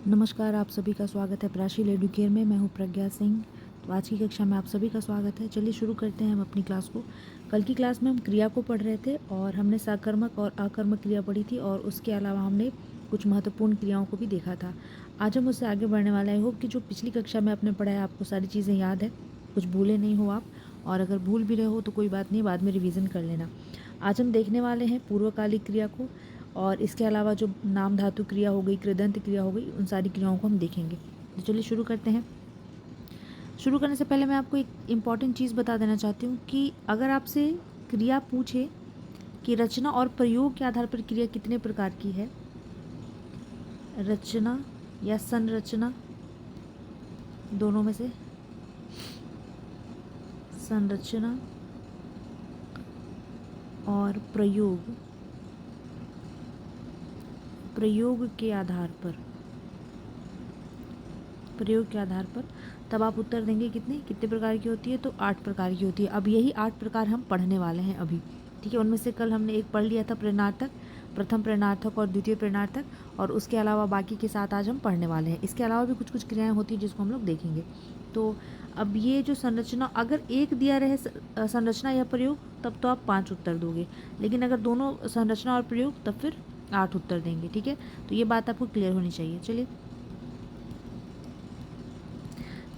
नमस्कार, आप सभी का स्वागत है प्राशील एडुकेयर में। मैं हूं प्रज्ञा सिंह। तो आज की कक्षा में आप सभी का स्वागत है। चलिए शुरू करते हैं हम अपनी क्लास को। कल की क्लास में हम क्रिया को पढ़ रहे थे और हमने सकर्मक और अकर्मक क्रिया पढ़ी थी और उसके अलावा हमने कुछ महत्वपूर्ण क्रियाओं को भी देखा था। आज हम उससे आगे बढ़ने वाले हैं। आई होप कि जो पिछली कक्षा में आपने पढ़ा है आपको सारी चीज़ें याद है, कुछ भूले नहीं हो आप, और अगर भूल भी रहे हो तो कोई बात नहीं, बाद में रिवीजन कर लेना। आज हम देखने वाले हैं पूर्वकालिक क्रिया को, और इसके अलावा जो नाम धातु क्रिया हो गई, कृदंत क्रिया हो गई, उन सारी क्रियाओं को हम देखेंगे। तो चलिए शुरू करते हैं। शुरू करने से पहले मैं आपको एक इम्पॉर्टेंट चीज़ बता देना चाहती हूँ कि अगर आपसे क्रिया पूछे कि रचना और प्रयोग के आधार पर क्रिया कितने प्रकार की है, रचना या संरचना, दोनों में से संरचना और प्रयोग के आधार पर, तब आप उत्तर देंगे कितने प्रकार की होती है, तो 8 प्रकार की होती है। अब यही 8 प्रकार हम पढ़ने वाले हैं अभी, ठीक है। उनमें से कल हमने एक पढ़ लिया था प्रेरणार्थक, प्रथम प्रेरणार्थक और द्वितीय प्रेरणार्थक, और उसके अलावा बाकी के साथ आज हम पढ़ने वाले हैं। इसके अलावा भी कुछ कुछ क्रियाएं होती हैं जिसको हम लोग देखेंगे। तो अब ये जो संरचना, अगर एक दिया रहे संरचना या प्रयोग, तब तो आप 5 उत्तर दोगे, लेकिन अगर दोनों संरचना और प्रयोग तब फिर 8 उत्तर देंगे, ठीक है। तो ये बात आपको क्लियर होनी चाहिए। चलिए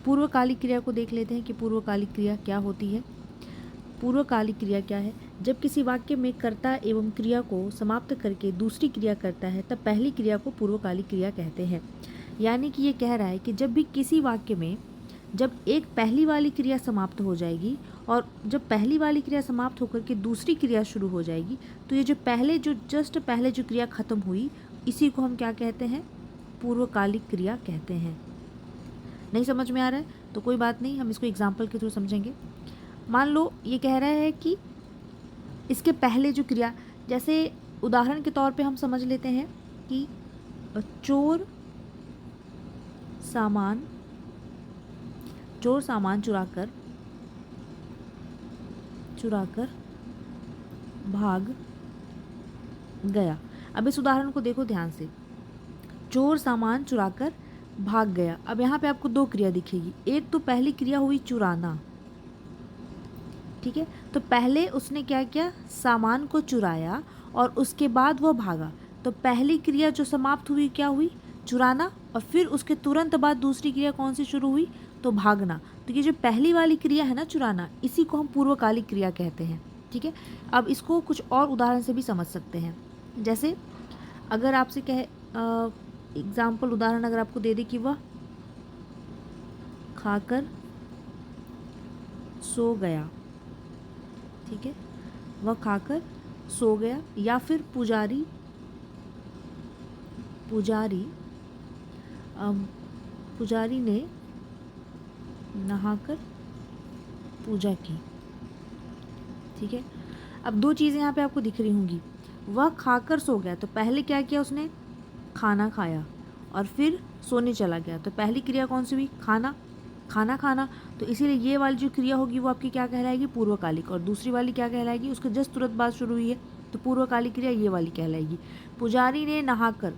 पूर्वकालिक क्रिया को देख लेते हैं कि पूर्वकालिक क्रिया क्या होती है। पूर्वकालिक क्रिया क्या है? जब किसी वाक्य में कर्ता एवं क्रिया को समाप्त करके दूसरी क्रिया करता है तब पहली क्रिया को पूर्वकालिक क्रिया कहते हैं। यानी कि ये कह रहा है कि जब भी किसी वाक्य में जब एक पहली वाली क्रिया समाप्त हो जाएगी और जब पहली वाली क्रिया समाप्त होकर के दूसरी क्रिया शुरू हो जाएगी, तो ये जो जस्ट पहले जो क्रिया खत्म हुई, इसी को हम क्या कहते हैं? पूर्वकालिक क्रिया कहते हैं। नहीं समझ में आ रहा है तो कोई बात नहीं, हम इसको एग्जाम्पल के थ्रू समझेंगे। मान लो ये कह रहा है कि इसके पहले जो क्रिया, जैसे उदाहरण के तौर पे हम समझ लेते हैं कि चोर सामान चुराकर भाग गया। अब इस उदाहरण को देखो ध्यान से। चोर सामान चुराकर भाग गया। अब यहाँ पे आपको 2 क्रिया दिखेगी। एक तो पहली क्रिया हुई चुराना, ठीक है। तो पहले उसने क्या किया? सामान को चुराया और उसके बाद वो भागा। तो पहली क्रिया जो समाप्त हुई क्या हुई? चुराना। और फिर उसके तुरंत बाद दूसरी क्रिया कौन सी शुरू हुई? तो भागना। तो ये जो पहली वाली क्रिया है ना, चुराना, इसी को हम पूर्वकालिक क्रिया कहते हैं, ठीक है। अब इसको कुछ और उदाहरण से भी समझ सकते हैं। जैसे अगर आपसे कहे एग्जाम्पल, उदाहरण अगर आपको दे दे कि वह खाकर सो गया, ठीक है, वह खाकर सो गया। या फिर पुजारी ने नहाकर पूजा की, ठीक है। अब 2 चीज़ें यहाँ पे आपको दिख रही होंगी। वह खाकर सो गया, तो पहले क्या किया उसने? खाना खाया और फिर सोने चला गया। तो पहली क्रिया कौन सी हुई? खाना खाना। तो इसीलिए ये वाली जो क्रिया होगी वो आपकी क्या कहलाएगी? पूर्वकालिक। और दूसरी वाली क्या कहलाएगी? उसके जस्ट तुरंत बाद शुरू हुई है, तो पूर्वकालिक क्रिया ये वाली कहलाएगी। पुजारी ने नहाकर,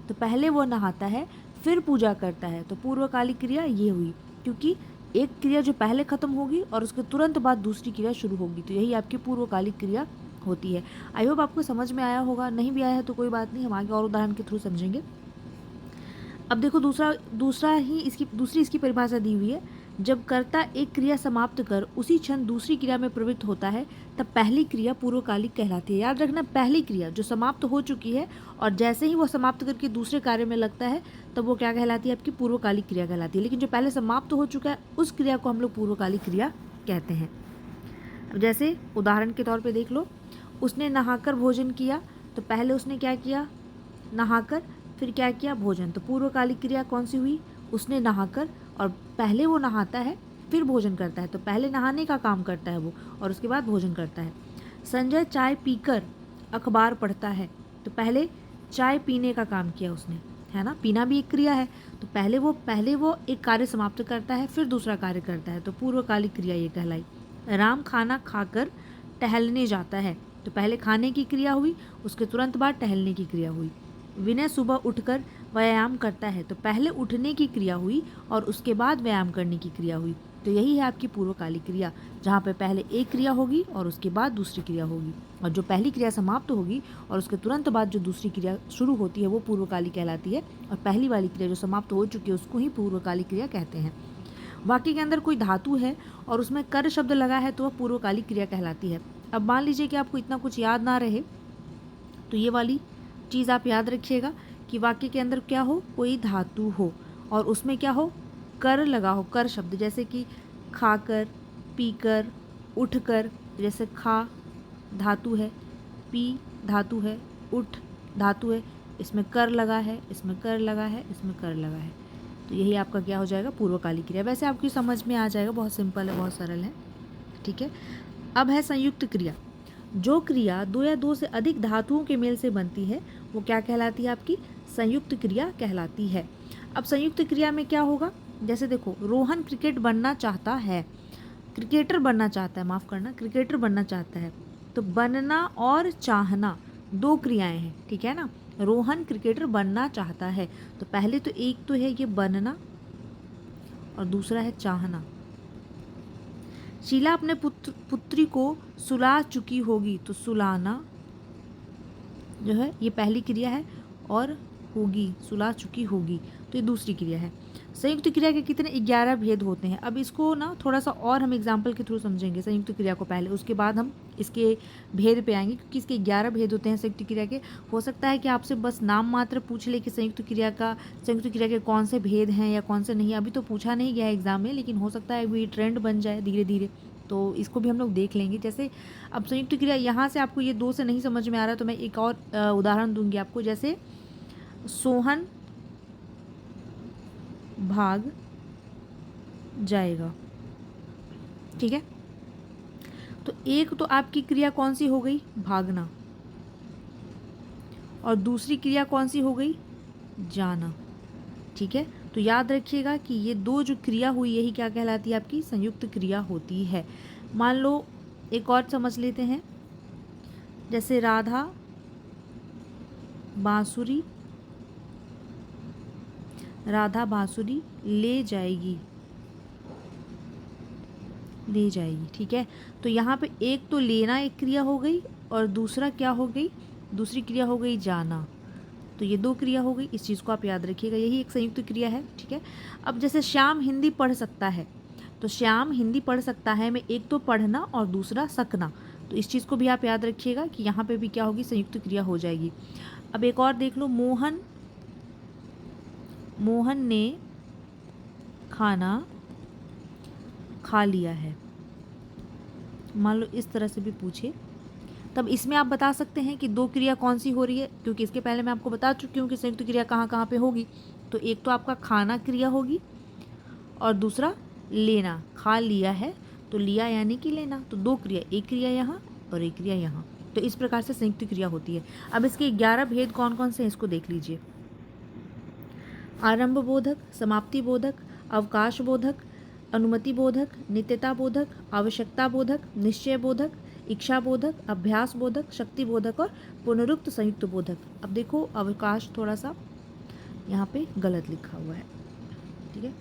तो पहले वो नहाता है फिर पूजा करता है, तो पूर्वकालिक क्रिया ये हुई, क्योंकि एक क्रिया जो पहले खत्म होगी और उसके तुरंत बाद दूसरी क्रिया शुरू होगी, तो यही आपकी पूर्वकालिक क्रिया होती है। आई होप आपको समझ में आया होगा। नहीं भी आया है तो कोई बात नहीं, हम आगे और उदाहरण के थ्रू समझेंगे। अब देखो दूसरी इसकी परिभाषा दी हुई है। जब कर्ता एक क्रिया समाप्त कर उसी क्षण दूसरी क्रिया में प्रवृत्त होता है तब पहली क्रिया पूर्वकालिक कहलाती है। याद रखना, पहली क्रिया जो समाप्त हो चुकी है और जैसे ही वो समाप्त करके दूसरे कार्य में लगता है तब वो क्या कहलाती है? आपकी पूर्वकालिक क्रिया कहलाती है। लेकिन जो पहले समाप्त हो चुका है उस क्रिया को हम लोग पूर्वकालिक क्रिया कहते हैं। अब जैसे उदाहरण के तौर पर देख लो, उसने नहाकर भोजन किया, तो पहले उसने क्या किया? नहाकर, फिर क्या किया? भोजन। तो पूर्वकालिक क्रिया कौन सी हुई? उसने नहाकर, और पहले वो नहाता है फिर भोजन करता है, तो पहले नहाने का काम करता है वो और उसके बाद भोजन करता है। संजय चाय पीकर अखबार पढ़ता है, तो पहले चाय पीने का काम किया उसने, है ना। पीना भी एक क्रिया है, तो पहले वो एक कार्य समाप्त करता है फिर दूसरा कार्य करता है, तो पूर्वकालिक क्रिया ये कहलाई। राम खाना खाकर टहलने जाता है, तो पहले खाने की क्रिया हुई, उसके तुरंत बाद टहलने की क्रिया हुई। विनय सुबह उठकर व्यायाम करता है, तो पहले उठने की क्रिया हुई और उसके बाद व्यायाम करने की क्रिया हुई। तो यही है आपकी पूर्वकालिक क्रिया, जहाँ पे पहले एक क्रिया होगी और उसके बाद दूसरी क्रिया होगी, और जो पहली क्रिया समाप्त होगी और उसके तुरंत बाद जो दूसरी क्रिया शुरू होती है वो पूर्वकालिक कहलाती है, और पहली वाली क्रिया जो समाप्त हो चुकी है उसको ही पूर्वकालिक क्रिया कहते हैं। वाक्य के अंदर कोई धातु है और उसमें कर शब्द लगा है तो वह पूर्वकालिक क्रिया कहलाती है। अब मान लीजिए कि आपको इतना कुछ याद ना रहे, तो ये वाली चीज़ आप याद रखिएगा कि वाक्य के अंदर क्या हो, कोई धातु हो और उसमें क्या हो, कर लगा हो, कर शब्द, जैसे कि खाकर, पीकर, उठकर। जैसे खा धातु है, पी धातु है, उठ धातु है, इसमें कर लगा है, इसमें कर लगा है, इसमें कर लगा है। तो यही आपका क्या हो जाएगा, पूर्वकालिक क्रिया। वैसे आपकी समझ में आ जाएगा, बहुत सिंपल है, बहुत सरल है, ठीक है। अब है संयुक्त क्रिया। जो क्रिया दो या दो से अधिक धातुओं के मेल से बनती है वो क्या कहलाती है, आपकी संयुक्त क्रिया कहलाती है। अब संयुक्त क्रिया में क्या होगा, जैसे देखो, रोहन क्रिकेट बनना चाहता है, क्रिकेटर बनना चाहता है, माफ़ करना, क्रिकेटर बनना चाहता है। तो बनना और चाहना दो क्रियाएं हैं, ठीक है ना। रोहन क्रिकेटर बनना चाहता है, तो पहले तो एक तो है ये बनना और दूसरा है चाहना। शीला अपने पुत्री को सुला चुकी होगी, तो सुलाना जो है ये पहली क्रिया है, और होगी, सुला चुकी होगी, तो ये दूसरी क्रिया है। संयुक्त क्रिया के कितने 11 भेद होते हैं। अब इसको ना थोड़ा सा और हम एग्जाम्पल के थ्रू समझेंगे संयुक्त क्रिया को पहले, उसके बाद हम इसके भेद पे आएंगे, क्योंकि इसके 11 भेद होते हैं संयुक्त क्रिया के। हो सकता है कि आपसे बस नाम मात्र पूछ ले कि संयुक्त क्रिया के कौन से भेद हैं या कौन से नहीं, अभी तो पूछा नहीं गया है एग्जाम में, लेकिन हो सकता है अभी ट्रेंड बन जाए धीरे धीरे, तो इसको भी हम लोग देख लेंगे। जैसे अब संयुक्त क्रिया यहाँ से आपको ये दो से नहीं समझ में आ रहा, तो मैं एक और उदाहरण दूंगी आपको। जैसे सोहन भाग जाएगा, ठीक है। तो एक तो आपकी क्रिया कौन सी हो गई, भागना, और दूसरी क्रिया कौन सी हो गई, जाना, ठीक है। तो याद रखिएगा कि ये दो जो क्रिया हुई यही क्या कहलाती है, आपकी संयुक्त क्रिया होती है। मान लो एक और समझ लेते हैं, जैसे राधा बांसुरी ले जाएगी, ठीक है। तो यहाँ पे एक तो लेना एक क्रिया हो गई और दूसरा क्या हो गई, दूसरी क्रिया हो गई जाना। तो ये दो क्रिया हो गई, इस चीज़ को आप याद रखिएगा, यही एक संयुक्त क्रिया है, ठीक है। अब जैसे श्याम हिंदी पढ़ सकता है, तो श्याम हिंदी पढ़ सकता है में एक तो पढ़ना और दूसरा सकना, तो इस चीज़ को भी आप याद रखिएगा कि यहाँ पे भी क्या होगी, संयुक्त क्रिया हो जाएगी। अब एक और देख लो, मोहन ने खाना खा लिया है, मान लो इस तरह से भी पूछे, तब इसमें आप बता सकते हैं कि दो क्रिया कौन सी हो रही है, क्योंकि इसके पहले मैं आपको बता चुकी हूँ कि संयुक्त क्रिया कहाँ कहाँ पे होगी। तो एक तो आपका खाना क्रिया होगी और दूसरा लेना, खा लिया है तो लिया यानी कि लेना, तो दो क्रिया, एक क्रिया यहाँ और एक क्रिया यहाँ, तो इस प्रकार से संयुक्त क्रिया होती है। अब इसके 11 भेद कौन कौन से हैं इसको देख लीजिए। आरंभ बोधक, समाप्ति बोधक, अवकाश बोधक, अनुमति बोधक, नित्यता बोधक, आवश्यकता बोधक, निश्चय बोधक, इच्छा बोधक, अभ्यास बोधक, शक्ति बोधक और पुनरुक्त संयुक्त बोधक। अब देखो अवकाश थोड़ा सा यहाँ पे गलत लिखा हुआ है, ठीक है,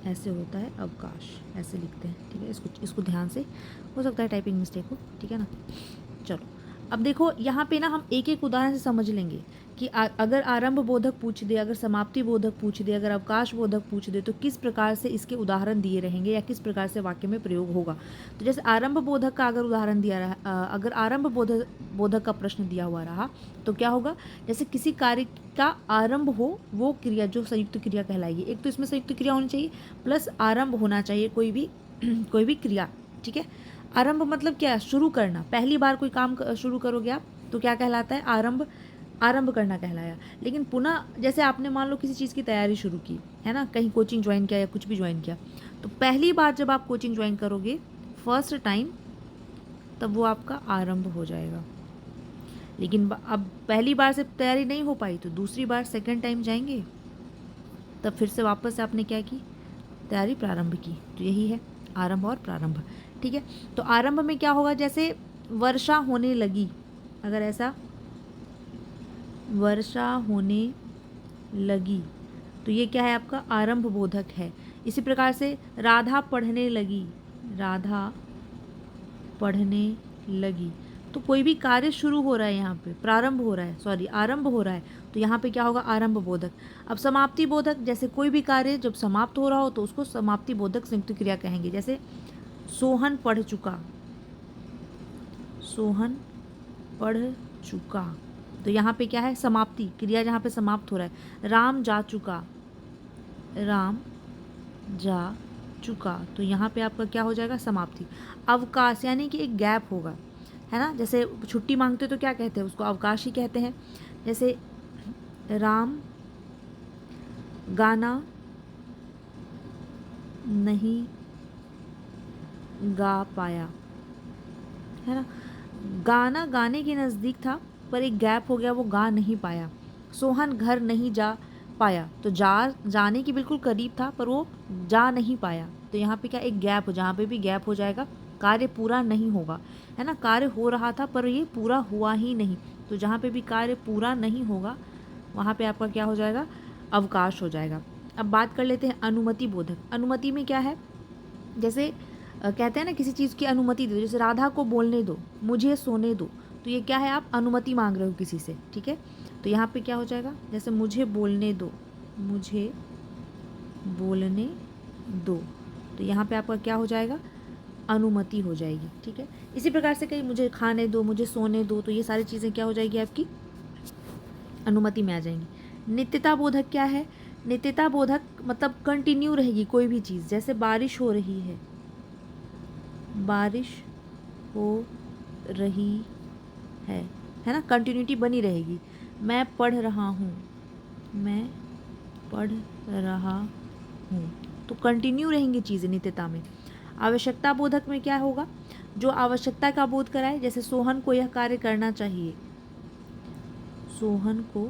ऐसे होता है अवकाश, ऐसे लिखते हैं, ठीक है। इसको ध्यान से, हो सकता है टाइपिंग मिस्टेक हो, ठीक है ना। चलो अब देखो यहाँ पे ना हम एक एक उदाहरण से समझ लेंगे कि अगर आरंभ बोधक पूछ दे, अगर समाप्ति बोधक पूछ दे, अगर अवकाश बोधक पूछ दे, तो किस प्रकार से इसके उदाहरण दिए रहेंगे या किस प्रकार से वाक्य में प्रयोग होगा। तो जैसे आरंभ बोधक का अगर उदाहरण दिया रहा, अगर आरंभ बोधक का प्रश्न दिया हुआ रहा तो क्या होगा, जैसे किसी कार्य का आरंभ हो वो क्रिया जो संयुक्त क्रिया कहलाएगी। एक तो इसमें संयुक्त क्रिया होनी चाहिए प्लस आरंभ होना चाहिए कोई भी क्रिया, ठीक है। आरंभ मतलब क्या है, शुरू करना, पहली बार कोई काम शुरू करोगे आप तो क्या कहलाता है, आरंभ करना कहलाया। लेकिन पुनः जैसे आपने मान लो किसी चीज़ की तैयारी शुरू की है ना, कहीं कोचिंग ज्वाइन किया या कुछ भी ज्वाइन किया, तो पहली बार जब आप कोचिंग ज्वाइन करोगे फर्स्ट टाइम, तब वो आपका आरंभ हो जाएगा। लेकिन अब पहली बार से तैयारी नहीं हो पाई तो दूसरी बार सेकेंड टाइम जाएंगे, तब फिर से वापस से आपने क्या की, तैयारी प्रारंभ की। तो यही है आरंभ और प्रारंभ, ठीक है। तो आरंभ में क्या होगा, जैसे वर्षा होने लगी, अगर ऐसा वर्षा होने लगी, तो ये क्या है आपका आरंभ बोधक है। इसी प्रकार से राधा पढ़ने लगी, राधा पढ़ने लगी, तो कोई भी कार्य शुरू हो रहा है, यहाँ पे प्रारंभ हो रहा है, सॉरी आरंभ हो रहा है, तो यहाँ पे क्या होगा आरंभ बोधक। अब समाप्ति बोधक, जैसे कोई भी कार्य जब समाप्त हो रहा हो तो उसको समाप्ति बोधक संयुक्त क्रिया कहेंगे। जैसे सोहन पढ़ चुका, सोहन पढ़ चुका, तो यहाँ पे क्या है समाप्ति, क्रिया जहाँ पे समाप्त हो रहा है। राम जा चुका, राम जा चुका, तो यहाँ पे आपका क्या हो जाएगा समाप्ति। अवकाश यानी कि एक गैप होगा, है ना। जैसे छुट्टी मांगते तो क्या कहते हैं उसको, अवकाश ही कहते हैं। जैसे राम गाना नहीं गा पाया, है ना। गाना गाने के नज़दीक था पर एक गैप हो गया, वो गा नहीं पाया। सोहन घर नहीं जा पाया, तो जाने की बिल्कुल करीब था पर वो जा नहीं पाया, तो यहाँ पे क्या एक गैप हो, जहाँ पे भी गैप हो जाएगा कार्य पूरा नहीं होगा, है ना। कार्य हो रहा था पर ये पूरा हुआ ही नहीं, तो जहाँ पे भी कार्य पूरा नहीं होगा वहाँ पे आपका क्या हो जाएगा अवकाश हो जाएगा। अब बात कर लेते हैं अनुमति बोधक। अनुमति में क्या है, जैसे कहते हैं ना किसी चीज़ की अनुमति दे दो, जैसे राधा को बोलने दो, मुझे सोने दो, तो ये क्या है आप अनुमति मांग रहे हो किसी से, ठीक है। तो यहाँ पे क्या हो जाएगा, जैसे मुझे बोलने दो, मुझे बोलने दो, तो यहाँ पे आपका क्या हो जाएगा अनुमति हो जाएगी, ठीक है। इसी प्रकार से कहीं मुझे खाने दो, मुझे सोने दो, तो ये सारी चीज़ें क्या हो जाएगी आपकी अनुमति में आ जाएंगी। नित्यता बोधक क्या है, नित्यता बोधक मतलब कंटिन्यू रहेगी कोई भी चीज़। जैसे बारिश हो रही है, बारिश हो रही है ना, कंटिन्यूटी बनी रहेगी। मैं पढ़ रहा हूँ, मैं पढ़ रहा हूँ, तो कंटिन्यू रहेंगी चीज़ें नित्यता में। आवश्यकता बोधक में क्या होगा, जो आवश्यकता का बोध कराए। जैसे सोहन को यह कार्य करना चाहिए, सोहन को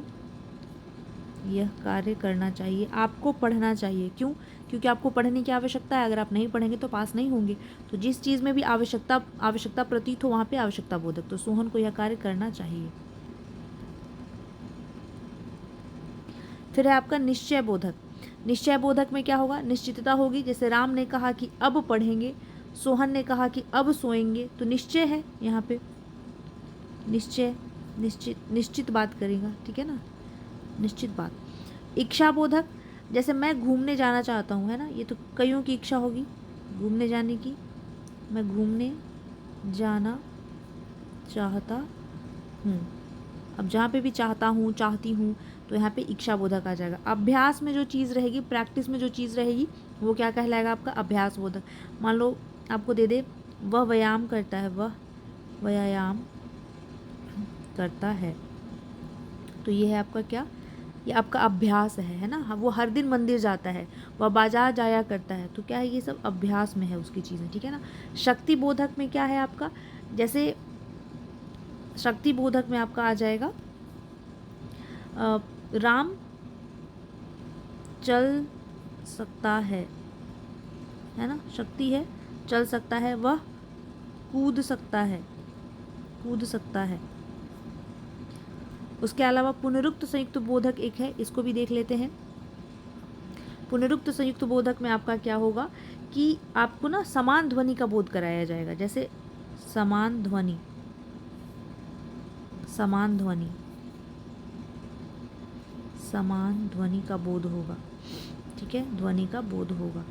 यह कार्य करना चाहिए, आपको पढ़ना चाहिए, क्यों, क्योंकि आपको पढ़ने की आवश्यकता है, अगर आप नहीं पढ़ेंगे तो पास नहीं होंगे। तो जिस चीज़ में भी आवश्यकता प्रतीत हो वहाँ पे आवश्यकता बोधक, तो सोहन को यह कार्य करना चाहिए। फिर है आपका निश्चय बोधक। निश्चय बोधक में क्या होगा, निश्चितता होगी। जैसे राम ने कहा कि अब पढ़ेंगे, सोहन ने कहा कि अब सोएंगे, तो निश्चय है यहाँ पे, निश्चय निश्चित बात करेगा, ठीक है ना, निश्चित बात। इच्छा बोधक, जैसे मैं घूमने जाना चाहता हूँ, है ना, ये तो कईयों की इच्छा होगी घूमने जाने की, मैं घूमने जाना चाहता हूँ। अब जहाँ पे भी चाहता हूँ, चाहती हूँ, तो यहाँ पे इच्छा बोधक आ जाएगा। अभ्यास में जो चीज़ रहेगी, प्रैक्टिस में जो चीज़ रहेगी, वो क्या कहलाएगा आपका अभ्यास बोधक। मान लो आपको दे दे वह व्यायाम करता है, वह व्यायाम करता है, तो ये है आपका क्या, ये आपका अभ्यास है ना। वो हर दिन मंदिर जाता है, वह बाजार जाया करता है, तो क्या है ये सब अभ्यास में है उसकी चीज़ें, ठीक है ना। शक्ति बोधक में क्या है आपका, जैसे शक्ति बोधक में आपका आ जाएगा राम चल सकता है ना, शक्ति है, चल सकता है, वह कूद सकता है, कूद सकता है। उसके अलावा पुनरुक्त संयुक्त बोधक एक है, इसको भी देख लेते हैं। पुनरुक्त संयुक्त बोधक में आपका क्या होगा कि आपको ना समान ध्वनि का बोध कराया जाएगा। जैसे समान ध्वनि, समान ध्वनि, समान ध्वनि का बोध होगा, ठीक है, ध्वनि का बोध होगा।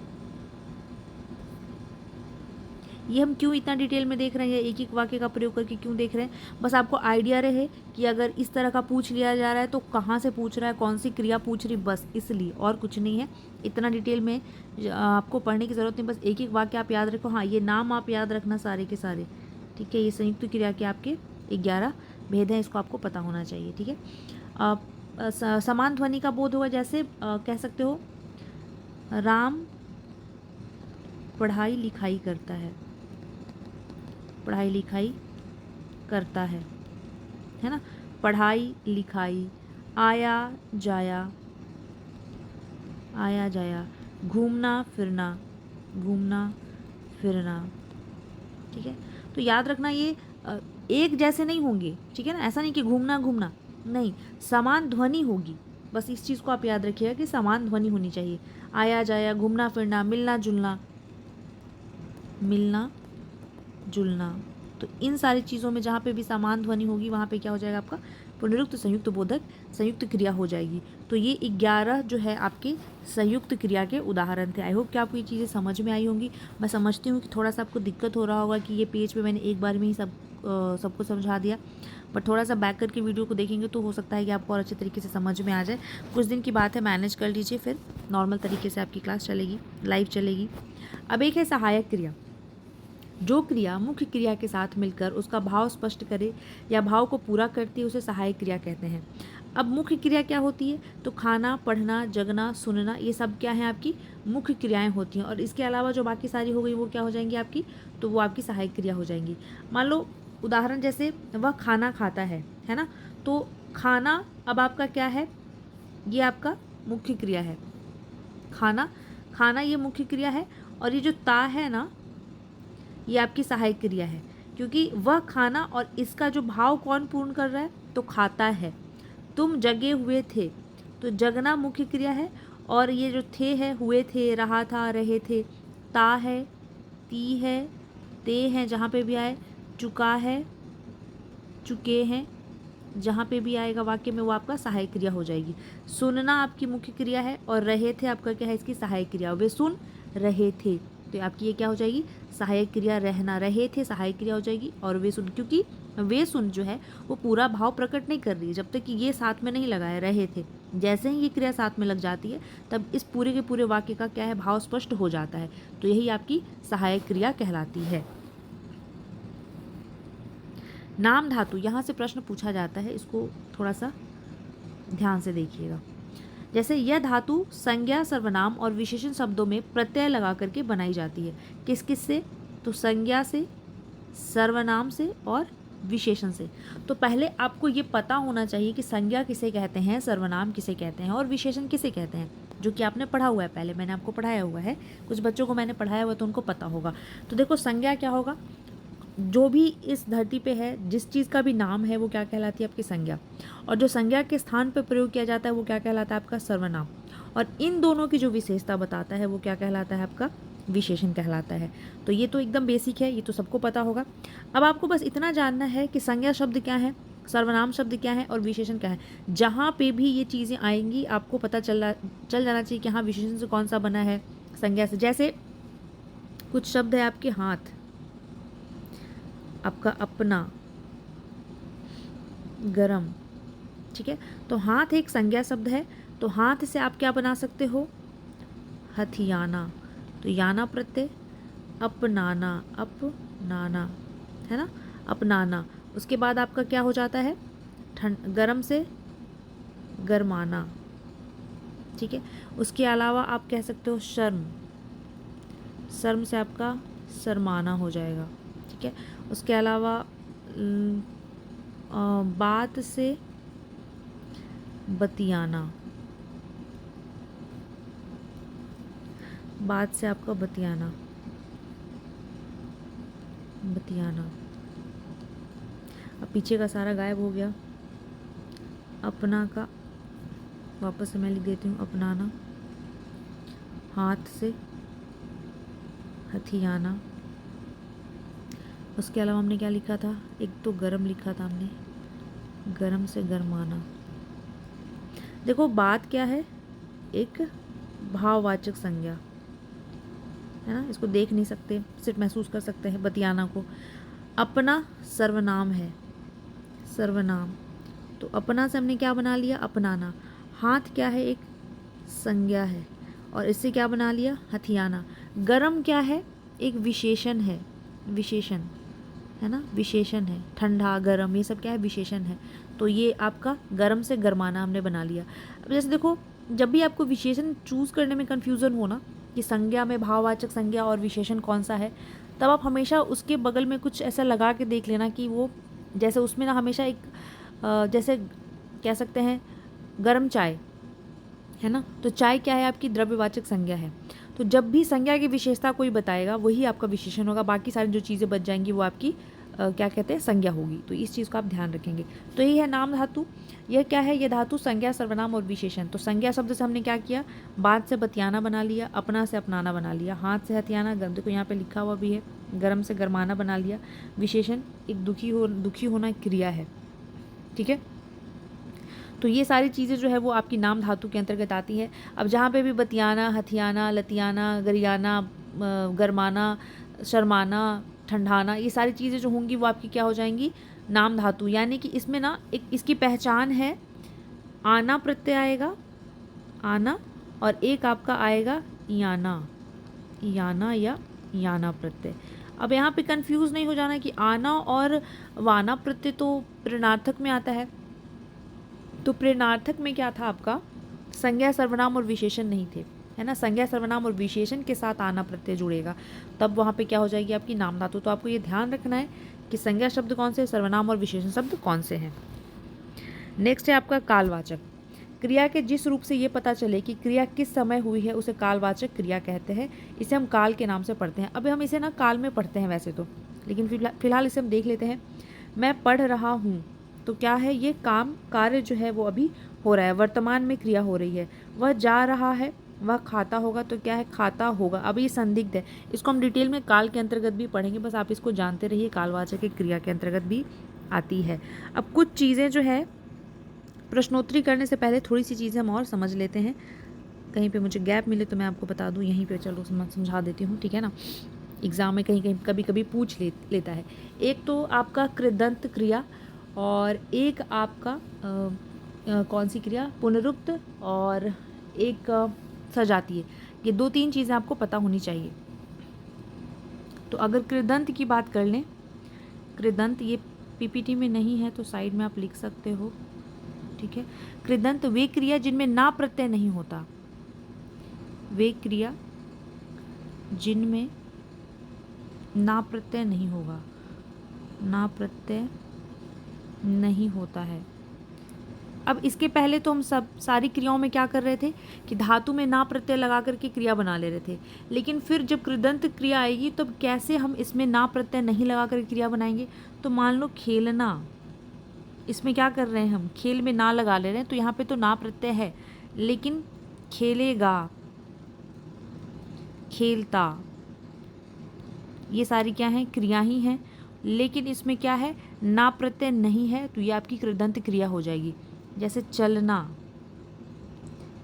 ये हम क्यों इतना डिटेल में देख रहे हैं, एक एक वाक्य का प्रयोग करके क्यों देख रहे हैं, बस आपको आइडिया रहे कि अगर इस तरह का पूछ लिया जा रहा है तो कहाँ से पूछ रहा है, कौन सी क्रिया पूछ रही, बस इसलिए, और कुछ नहीं है। इतना डिटेल में आपको पढ़ने की ज़रूरत नहीं, बस एक एक वाक्य आप याद रखो। हाँ, ये नाम आप याद रखना सारे के सारे, ठीक है। ये संयुक्त क्रिया के आपके 11 भेद हैं, इसको आपको पता होना चाहिए, ठीक है। समान ध्वनि का बोध होगा, जैसे कह सकते हो राम पढ़ाई लिखाई करता है, पढ़ाई लिखाई करता है ना, पढ़ाई लिखाई, आया जाया, आया जाया, घूमना फिरना, घूमना फिरना, ठीक है। तो याद रखना ये एक जैसे नहीं होंगे, ठीक है ना, ऐसा नहीं कि घूमना घूमना, नहीं, समान ध्वनि होगी, बस इस चीज़ को आप याद रखिएगा कि समान ध्वनि होनी चाहिए। आया जाया, घूमना फिरना, मिलना जुलना, मिलना जुलना, तो इन सारी चीज़ों में जहाँ पे भी समान ध्वनि होगी वहाँ पे क्या हो जाएगा आपका पुनरुक्त संयुक्त बोधक संयुक्त क्रिया हो जाएगी। तो ये 11 जो है आपके संयुक्त क्रिया के उदाहरण थे। आई होप कि आपको ये चीज़ें समझ में आई होंगी। मैं समझती हूँ कि थोड़ा सा आपको दिक्कत हो रहा होगा कि ये पेज पे मैंने एक बार में ही सबको समझा दिया, बट थोड़ा सा बैक करके वीडियो को देखेंगे तो हो सकता है कि आपको और अच्छे तरीके से समझ में आ जाए। कुछ दिन की बात है, मैनेज कर लीजिए, फिर नॉर्मल तरीके से आपकी क्लास चलेगी, लाइव चलेगी। अब एक है सहायक क्रिया। जो क्रिया मुख्य क्रिया के साथ मिलकर उसका भाव स्पष्ट करे या भाव को पूरा करती है उसे सहायक क्रिया कहते हैं। अब मुख्य क्रिया क्या होती है? तो खाना, पढ़ना, जगना, सुनना, ये सब क्या है आपकी मुख्य क्रियाएं होती हैं। और इसके अलावा जो बाकी सारी हो गई वो क्या हो जाएंगी आपकी? तो वो आपकी सहायक क्रिया हो जाएंगी। मान लो उदाहरण जैसे वह खाना खाता है ना, तो खाना अब आपका क्या है? ये आपका मुख्य क्रिया है। खाना, खाना ये मुख्य क्रिया है, और ये जो ता है ना, ये आपकी सहायक क्रिया है, क्योंकि वह खाना और इसका जो भाव कौन पूर्ण कर रहा है? तो खाता है। तुम जगे हुए थे, तो जगना मुख्य क्रिया है, और ये जो थे है, हुए थे, रहा था, रहे थे, ता है, ती है, ते हैं, जहाँ पे भी आए, चुका है, चुके हैं, जहाँ पे भी आएगा वाक्य में वो आपका सहायक क्रिया हो जाएगी। सुनना आपकी मुख्य क्रिया है, और रहे थे आपका क्या है? इसकी सहायक क्रिया। वे सुन रहे थे, तो आपकी ये क्या हो जाएगी? सहायक क्रिया। रहना, रहे थे, सहायक क्रिया हो जाएगी। और वे सुन, क्योंकि वे सुन जो है वो पूरा भाव प्रकट नहीं कर रही है जब तक कि ये साथ में नहीं लगाए रहे थे। जैसे ही ये क्रिया साथ में लग जाती है तब इस पूरे के पूरे वाक्य का क्या है? भाव स्पष्ट हो जाता है। तो यही आपकी सहायक क्रिया कहलाती है। नाम धातु, यहाँ से प्रश्न पूछा जाता है, इसको थोड़ा सा ध्यान से देखिएगा। जैसे यह धातु संज्ञा, सर्वनाम और विशेषण शब्दों में प्रत्यय लगा करके बनाई जाती है। किस किस से? तो संज्ञा से, सर्वनाम से और विशेषण से। तो पहले आपको ये पता होना चाहिए कि संज्ञा किसे कहते हैं, सर्वनाम किसे कहते हैं और विशेषण किसे कहते हैं, जो कि आपने पढ़ा हुआ है, पहले मैंने आपको पढ़ाया हुआ है। कुछ बच्चों को मैंने पढ़ाया हुआ तो उनको पता होगा। तो देखो, संज्ञा क्या होगा? जो भी इस धरती पे है, जिस चीज़ का भी नाम है, वो क्या कहलाती है? आपकी संज्ञा। और जो संज्ञा के स्थान पर प्रयोग किया जाता है वो क्या कहलाता है? आपका सर्वनाम। और इन दोनों की जो विशेषता बताता है वो क्या कहलाता है? आपका विशेषण कहलाता है। तो ये तो एकदम बेसिक है, ये तो सबको पता होगा। अब आपको बस इतना जानना है कि संज्ञा शब्द क्या है, सर्वनाम शब्द क्या है और विशेषण क्या है। जहाँ पे भी ये चीज़ें आएंगी आपको पता चल जाना चाहिए कि हाँ, विशेषण से कौन सा बना है, संज्ञा से। जैसे कुछ शब्द है आपके हाथ, आपका अपना, गरम, ठीक है। तो हाथ एक संज्ञा शब्द है, तो हाथ से आप क्या बना सकते हो? हथियाना। तो याना प्रत्यय, अपनाना, अपनाना, है ना, अपनाना। उसके बाद आपका क्या हो जाता है? गरम से गरमाना, ठीक है। उसके अलावा आप कह सकते हो शर्म, शर्म से आपका शर्माना हो जाएगा, ठीक है। उसके अलावा बात से बतियाना, बात से आपका बतियाना, बतियाना। अब पीछे का सारा गायब हो गया। अपना का वापस से मैं लिख देती हूँ, अपनाना, हाथ से हथियाना। उसके अलावा हमने क्या लिखा था? एक तो गरम लिखा था हमने, गरम से गरमाना। देखो, बात क्या है? एक भाववाचक संज्ञा है ना, इसको देख नहीं सकते, सिर्फ महसूस कर सकते हैं बतियाना को। अपना सर्वनाम है, सर्वनाम। तो अपना से हमने क्या बना लिया? अपनाना। हाथ क्या है? एक संज्ञा है, और इससे क्या बना लिया? हथियाना। गरम क्या है? एक विशेषण है, विशेषण है ना, विशेषण है। ठंडा, गरम, ये सब क्या है? विशेषण है। तो ये आपका गरम से गरमाना हमने बना लिया। अब जैसे देखो, जब भी आपको विशेषण चूज़ करने में कन्फ्यूज़न हो ना कि संज्ञा में भाववाचक संज्ञा और विशेषण कौन सा है, तब आप हमेशा उसके बगल में कुछ ऐसा लगा के देख लेना कि वो, जैसे उसमें ना हमेशा एक जैसे कह सकते हैं गरम चाय है ना, तो चाय क्या है? आपकी द्रव्यवाचक संज्ञा है। तो जब भी संज्ञा की विशेषता कोई बताएगा वही आपका विशेषण होगा, बाकी सारी जो चीज़ें बच जाएंगी वो आपकी क्या कहते हैं, संज्ञा होगी। तो इस चीज़ को आप ध्यान रखेंगे। तो यही है नाम धातु। यह क्या है, यह धातु संज्ञा, सर्वनाम और विशेषण। तो संज्ञा शब्द से हमने क्या किया, बात से बतियाना बना लिया, अपना से अपनाना बना लिया, हाथ से हथियाना, गंध को यहाँ पे लिखा हुआ भी है, गर्म से गरमाना बना लिया। विशेषण एक दुखी होना क्रिया है, ठीक है। तो ये सारी चीज़ें जो है वो आपकी नाम धातु के अंतर्गत आती है। अब जहाँ पे भी बतियाना, हथियाना, लतियाना, गरियाना, गरमाना, शर्माना, ठंडाना, ये सारी चीज़ें जो होंगी वो आपकी क्या हो जाएंगी, नाम धातु। यानी कि इसमें ना एक इसकी पहचान है, आना प्रत्यय आएगा, आना, और एक आपका आएगा याना, याना या याना प्रत्यय। अब यहाँ पे कंफ्यूज नहीं हो जाना कि आना और वाना प्रत्यय तो प्रेरणार्थक में आता है। तो प्रेरणार्थक में क्या था आपका, संज्ञा, सर्वनाम और विशेषण नहीं थे, है ना। संज्ञा, सर्वनाम और विशेषण के साथ आना प्रत्यय जुड़ेगा, तब वहाँ पे क्या हो जाएगी आपकी नाम धातु। तो आपको ये ध्यान रखना है कि संज्ञा शब्द कौन से, सर्वनाम और विशेषण शब्द कौन से हैं। नेक्स्ट है आपका कालवाचक। क्रिया के जिस रूप से ये पता चले कि क्रिया किस समय हुई है उसे कालवाचक क्रिया कहते हैं। इसे हम काल के नाम से पढ़ते हैं। अब हम इसे ना काल में पढ़ते हैं वैसे तो, लेकिन फिलहाल इसे हम देख लेते हैं। मैं पढ़ रहा हूँ, तो क्या है, ये काम कार्य जो है वो अभी हो रहा है, वर्तमान में क्रिया हो रही है। वह जा रहा है, वह खाता होगा, तो क्या है, खाता होगा। अब ये संदिग्ध है, इसको हम डिटेल में काल के अंतर्गत भी पढ़ेंगे, बस आप इसको जानते रहिए, कालवाचक की क्रिया के अंतर्गत भी आती है। अब कुछ चीज़ें जो है प्रश्नोत्तरी करने से पहले थोड़ी सी चीज़ें हम और समझ लेते हैं। कहीं पे मुझे गैप मिले तो मैं आपको बता दूं, यहीं पे चलो समझा देती हूँ, ठीक है ना। एग्ज़ाम में कहीं कहीं कभी कभी पूछ लेता है। एक तो आपका कृदंत क्रिया, और एक आपका कौन सी क्रिया, पुनरुक्त, और एक सजातीय। ये 2-3 चीज़ें आपको पता होनी चाहिए। तो अगर कृदंत की बात कर लें, कृदंत ये पीपीटी में नहीं है तो साइड में आप लिख सकते हो, ठीक है। कृदंत वे क्रिया जिनमें ना प्रत्यय नहीं होता, वे क्रिया जिनमें ना प्रत्यय नहीं होगा, ना प्रत्यय नहीं होता है। अब इसके पहले तो हम सारी क्रियाओं में क्या कर रहे थे कि धातु में ना प्रत्यय लगा करके क्रिया बना ले रहे थे, लेकिन फिर जब कृदंत क्रिया आएगी तब कैसे हम इसमें ना प्रत्यय नहीं लगा कर क्रिया बनाएंगे। तो मान लो खेलना, इसमें क्या कर रहे हैं हम, खेल में ना लगा ले रहे हैं, तो यहाँ पे तो ना प्रत्यय है, लेकिन खेलेगा, खेलता, ये सारी क्या हैं, क्रिया ही हैं, लेकिन इसमें क्या है, ना प्रत्यय नहीं है, तो ये आपकी कृदंत क्रिया हो जाएगी। जैसे चलना,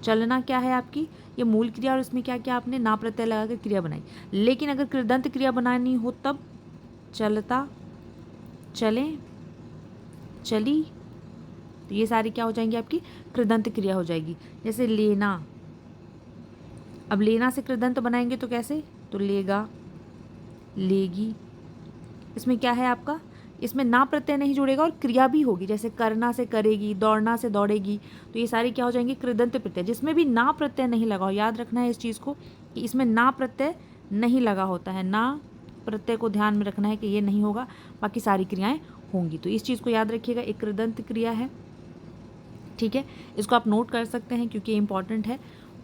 चलना क्या है आपकी, ये मूल क्रिया, और इसमें क्या क्या आपने ना प्रत्यय लगा कर क्रिया बनाई। लेकिन अगर कृदंत क्रिया बनानी हो तब चलता, चले, चली, तो ये सारी क्या हो जाएंगी आपकी कृदंत क्रिया हो जाएगी। जैसे लेना, अब लेना से कृदंत बनाएंगे तो कैसे, तो लेगा, लेगी, इसमें क्या है आपका, इसमें ना प्रत्यय नहीं जुड़ेगा और क्रिया भी होगी। जैसे करना से करेगी, दौड़ना से दौड़ेगी, तो ये सारी क्या हो जाएंगी कृदंत प्रत्यय, जिसमें भी ना प्रत्यय नहीं लगा हो। याद रखना है इस चीज़ को कि इसमें ना प्रत्यय नहीं लगा होता है, ना प्रत्यय को ध्यान में रखना है कि ये नहीं होगा, बाकी सारी क्रियाएं होंगी। तो इस चीज़ को याद रखिएगा, एक कृदंत क्रिया है, ठीक है। इसको आप नोट कर सकते हैं क्योंकि ये इंपॉर्टेंट है।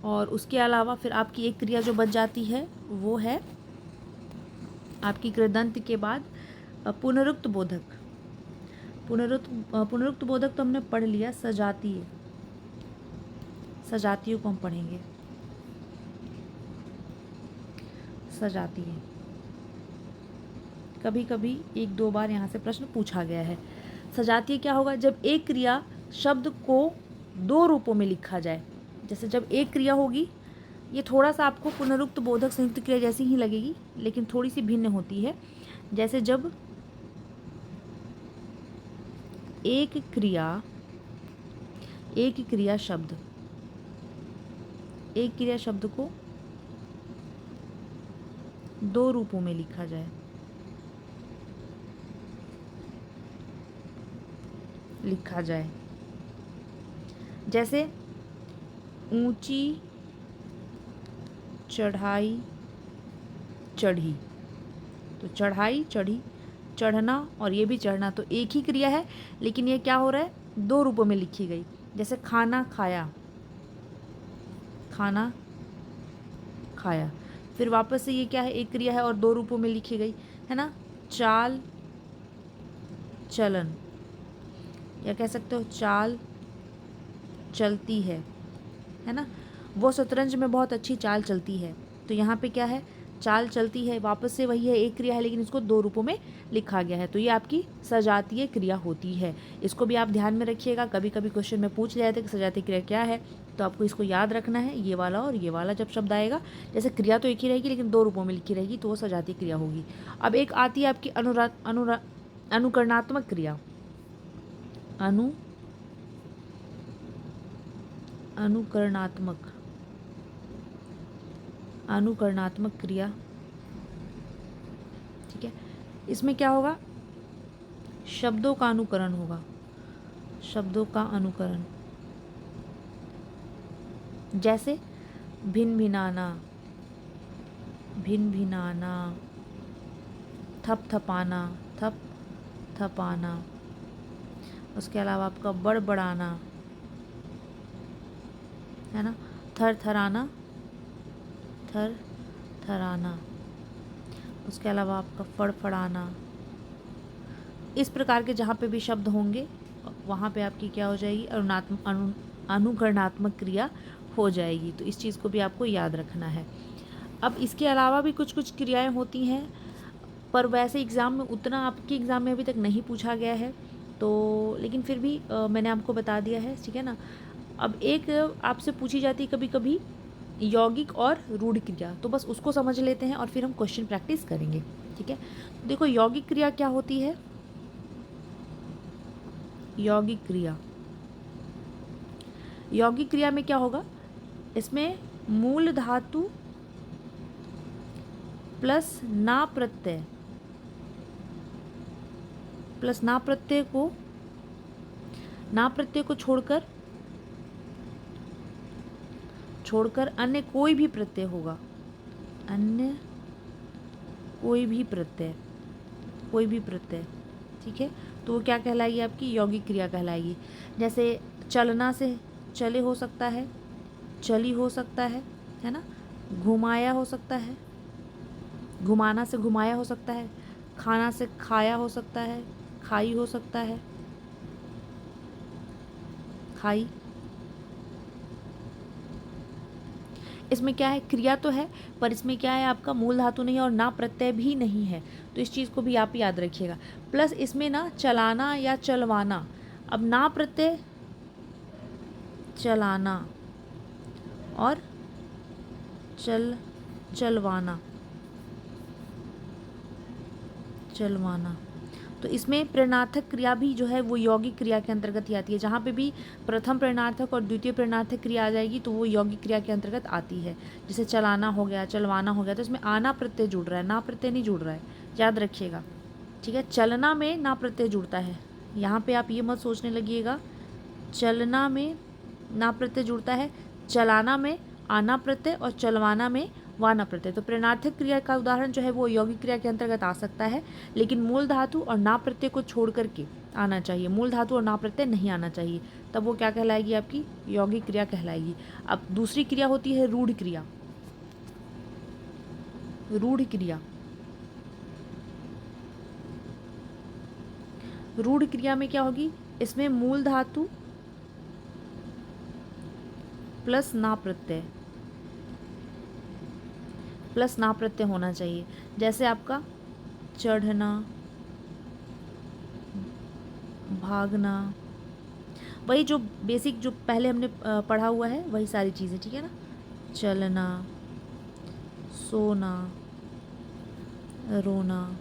और उसके अलावा फिर आपकी एक क्रिया जो बच जाती है वो है आपकी कृदंत के बाद पुनरुक्त बोधक। पुनरुक्त बोधक तो हमने पढ़ लिया, सजातीय, सजातीय को हम पढ़ेंगे, सजातीय। कभी कभी 1-2 बार यहाँ से प्रश्न पूछा गया है। सजातीय क्या होगा, जब एक क्रिया शब्द को 2 रूपों में लिखा जाए। जैसे जब एक क्रिया होगी, ये थोड़ा सा आपको पुनरुक्त बोधक संयुक्त क्रिया जैसी ही लगेगी, लेकिन थोड़ी सी भिन्न होती है। जैसे जब एक क्रिया शब्द को 2 रूपों में लिखा जाए, जैसे ऊंची, चढ़ाई, चढ़ी। तो चढ़ाई, चढ़ी, चढ़ना और ये भी चढ़ना, तो एक ही क्रिया है, लेकिन ये क्या हो रहा है, 2 रूपों में लिखी गई। जैसे खाना खाया, खाना खाया, फिर वापस से ये क्या है, एक क्रिया है और 2 रूपों में लिखी गई, है ना। चाल चलन, या कह सकते हो चाल चलती है ना। वो शतरंज में बहुत अच्छी चाल चलती है। तो यहाँ पे क्या है, चाल चलती है, वापस से वही है, एक क्रिया है लेकिन इसको दो रूपों में लिखा गया है। तो ये आपकी सजातीय क्रिया होती है। इसको भी आप ध्यान में रखिएगा, कभी कभी क्वेश्चन में पूछ लिया जाता है कि सजातीय क्रिया क्या है, तो आपको इसको याद रखना है। ये वाला और ये वाला जब शब्द आएगा, जैसे क्रिया तो एक ही रहेगी लेकिन दो रूपों में लिखी रहेगी, तो वो सजातीय क्रिया होगी। अब एक आती है आपकी अनुकरणात्मक क्रिया। अनुकरणात्मक क्रिया, ठीक है। इसमें क्या होगा, शब्दों का अनुकरण होगा, शब्दों का अनुकरण। जैसे भिन भिनाना, भिन भिनाना, थप थपाना, थप थपाना। उसके अलावा आपका बड़बड़ाना, है ना, थर थराना, थर थराना। उसके अलावा आपका फड़फड़ाना। इस प्रकार के जहाँ पे भी शब्द होंगे वहाँ पे आपकी क्या हो जाएगी, अनुकरणात्मक क्रिया हो जाएगी। तो इस चीज़ को भी आपको याद रखना है। अब इसके अलावा भी कुछ कुछ क्रियाएं होती हैं, पर वैसे एग्ज़ाम में उतना आपके एग्ज़ाम में अभी तक नहीं पूछा गया है, तो लेकिन फिर भी मैंने आपको बता दिया है, ठीक है ना। अब एक आपसे पूछी जाती है कभी कभी यौगिक और रूढ़ क्रिया, तो बस उसको समझ लेते हैं और फिर हम क्वेश्चन प्रैक्टिस करेंगे, ठीक है। तो देखो यौगिक क्रिया क्या होती है। यौगिक क्रिया, यौगिक क्रिया में क्या होगा, इसमें मूल धातु प्लस ना प्रत्यय, प्लस ना प्रत्यय को छोड़कर अन्य कोई भी प्रत्यय होगा, अन्य कोई भी प्रत्यय, ठीक है। तो वो क्या कहलाएगी, आपकी यौगिक क्रिया कहलाएगी। जैसे चलना से चले हो सकता है, चली हो सकता है ना। घुमाया हो सकता है, घुमाना से घुमाया हो सकता है। खाना से खाया हो सकता है, खाई हो सकता है, खाई। इसमें क्या है, क्रिया तो है पर इसमें क्या है, आपका मूल धातु नहीं है और ना प्रत्यय भी नहीं है, तो इस चीज़ को भी आप याद रखिएगा। प्लस इसमें ना चलाना या चलवाना, अब ना प्रत्यय चलाना और चलवाना, तो इसमें प्रेरणार्थक क्रिया भी जो है वो यौगिक क्रिया के अंतर्गत ही आती है। जहाँ पे भी प्रथम प्रेरणार्थक और द्वितीय प्रेरणार्थक क्रिया आ जाएगी तो वो यौगिक क्रिया के अंतर्गत आती है। जैसे चलाना हो गया, चलवाना हो गया, तो इसमें आना प्रत्यय जुड़ रहा है, ना प्रत्यय नहीं जुड़ रहा है, याद रखिएगा, ठीक है। चलना में ना प्रत्यय जुड़ता है, यहाँ पे आप ये मत सोचने लगिएगा चलना में ना प्रत्यय जुड़ता है, चलाना में आना प्रत्यय और चलवाना में वाना प्रत्यय। तो प्रेरणार्थक क्रिया का उदाहरण जो है वो यौगिक क्रिया के अंतर्गत आ सकता है, लेकिन मूल धातु और ना प्रत्यय को छोड़ करके आना चाहिए, मूल धातु और ना प्रत्यय नहीं आना चाहिए, तब वो क्या कहलाएगी, आपकी यौगिक क्रिया कहलाएगी। अब दूसरी क्रिया होती है रूढ़ क्रिया। रूढ़ क्रिया, रूढ़ क्रिया में क्या होगी, इसमें मूल धातु प्लस ना प्रत्यय होना चाहिए। जैसे आपका चढ़ना, भागना, वही जो बेसिक जो पहले हमने पढ़ा हुआ है वही सारी चीज़ें, ठीक है ना। चलना, सोना, रोना,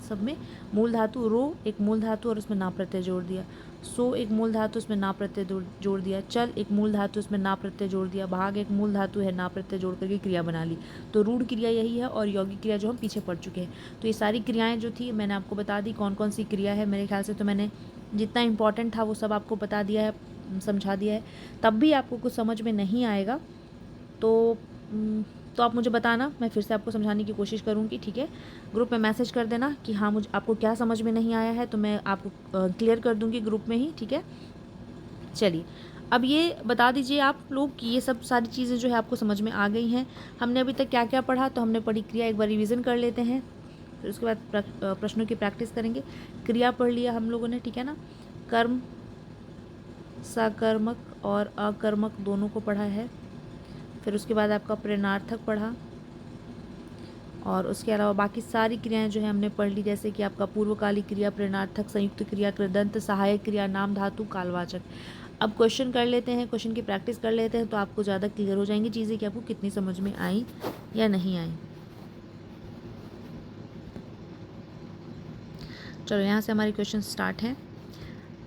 सब में मूल धातु, रो एक मूल धातु और उसमें ना प्रत्यय जोड़ दिया, सो एक मूल धातु उसमें ना प्रत्यय जोड़ दिया, चल एक मूल धातु उसमें ना प्रत्यय जोड़ दिया, भाग एक मूल धातु है ना प्रत्यय जोड़ करके क्रिया बना ली। तो रूढ़ क्रिया यही है और यौगिक क्रिया जो हम पीछे पढ़ चुके हैं। तो ये सारी क्रियाएं जो थी मैंने आपको बता दी कौन कौन सी क्रिया है। मेरे ख्याल से तो मैंने जितना इंपॉर्टेंट था वो सब आपको बता दिया है, समझा दिया है। तब भी आपको कुछ समझ में नहीं आएगा तो आप मुझे बताना, मैं फिर से आपको समझाने की कोशिश करूँगी, ठीक है। ग्रुप में मैसेज कर देना कि हाँ मुझे आपको क्या समझ में नहीं आया है, तो मैं आपको क्लियर कर दूँगी ग्रुप में ही, ठीक है। चलिए अब ये बता दीजिए आप लोग कि ये सब सारी चीज़ें जो है आपको समझ में आ गई हैं। हमने अभी तक क्या क्या पढ़ा, तो हमने पढ़ी क्रिया, एक बार रिवीजन कर लेते हैं। फिर उसके बाद प्रश्नों की प्रैक्टिस करेंगे। क्रिया पढ़ लिया हम लोगों ने, ठीक है ना। कर्म, सकर्मक और अकर्मक दोनों को पढ़ा है। फिर उसके बाद आपका प्रेरणार्थक पढ़ा, और उसके अलावा बाकी सारी क्रियाएं जो है हमने पढ़ ली, जैसे कि आपका पूर्वकालिक क्रिया, प्रेरणार्थक, संयुक्त क्रिया, कृदंत, सहायक क्रिया, नाम धातु, कालवाचक। अब क्वेश्चन कर लेते हैं, क्वेश्चन की प्रैक्टिस कर लेते हैं, तो आपको ज़्यादा क्लियर हो जाएंगी चीज़ें कि आपको कितनी समझ में आई या नहीं आई। चलो यहाँ से हमारे क्वेश्चन स्टार्ट हैं।